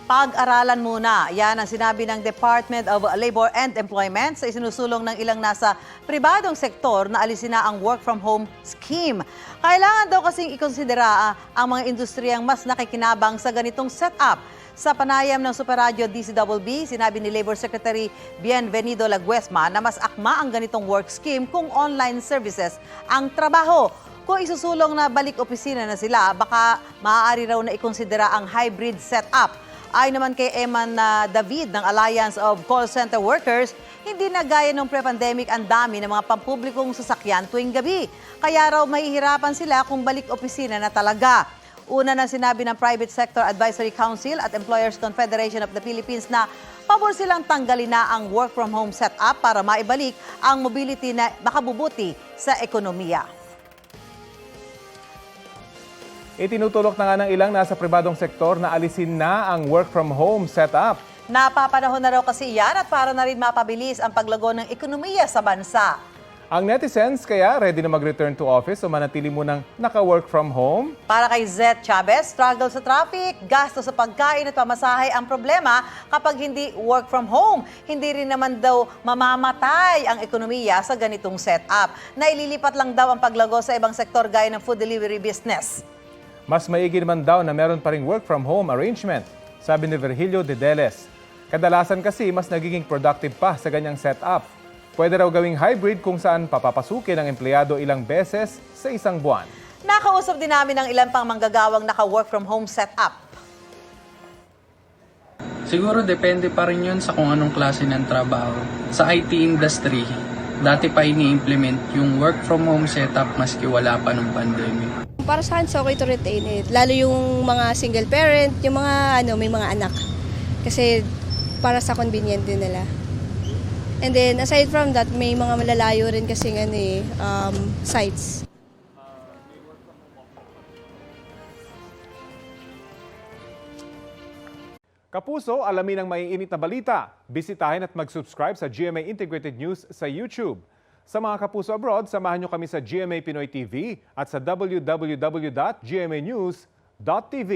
Pag-aralan muna. Yan ang sinabi ng Department of Labor and Employment sa isinusulong ng ilang nasa pribadong sektor na alisin na ang work from home scheme. Kailangan daw kasing ikonsidera ang mga industriyang mas nakikinabang sa ganitong setup. Sa panayam ng Superradyo DCWB, sinabi ni Labor Secretary Bienvenido Laguesma na mas akma ang ganitong work scheme kung online services ang trabaho. Kung isusulong na balik opisina na sila, baka maaari raw na ikonsidera ang hybrid setup. Ayon naman kay Eman David ng Alliance of Call Center Workers, hindi na gaya ng pre-pandemic ang dami ng mga pampublikong sasakyan tuwing gabi. Kaya raw mahihirapan sila kung balik opisina na talaga. Una na sinabi ng Private Sector Advisory Council at Employers Confederation of the Philippines na pabor silang tanggalin na ang work from home setup para maibalik ang mobility na makabubuti sa ekonomiya. Itinutulok na nga ng ilang nasa pribadong sektor na alisin na ang work from home setup. Napapanahon na raw kasi yan at para na rin mapabilis ang paglago ng ekonomiya sa bansa. Ang netizens kaya ready na mag-return to office o manatili munang naka-work from home? Para kay Zed Chavez, struggle sa traffic, gasto sa pagkain at pamasahe ang problema kapag hindi work from home. Hindi rin naman daw mamamatay ang ekonomiya sa ganitong setup. Naililipat lang daw ang paglago sa ibang sektor gaya ng food delivery business. Mas maigi naman daw na meron pa ring work from home arrangement, sabi ni Virgilio Dedeles. Kadalasan kasi mas nagiging productive pa sa ganyang setup. Pwede raw gawing hybrid kung saan papapasukin ang empleyado ilang beses sa isang buwan. Nakausap din namin ang ilan pang manggagawang naka-work from home setup. Siguro depende pa rin yun sa kung anong klase ng trabaho. Sa IT industry, dati pa ini-implement yung work from home setup maski wala pa nung pandemic. Para sa akin, okay to retain it. Lalo yung mga single parent, yung mga may mga anak. Kasi para sa convenient din nila. And then aside from that, may mga malalayo rin kasi sites. Kapuso, alamin ang maiinit na balita. Bisitahin at mag-subscribe sa GMA Integrated News sa YouTube. Sa mga kapuso abroad, samahan nyo kami sa GMA Pinoy TV at sa www.gmanews.tv.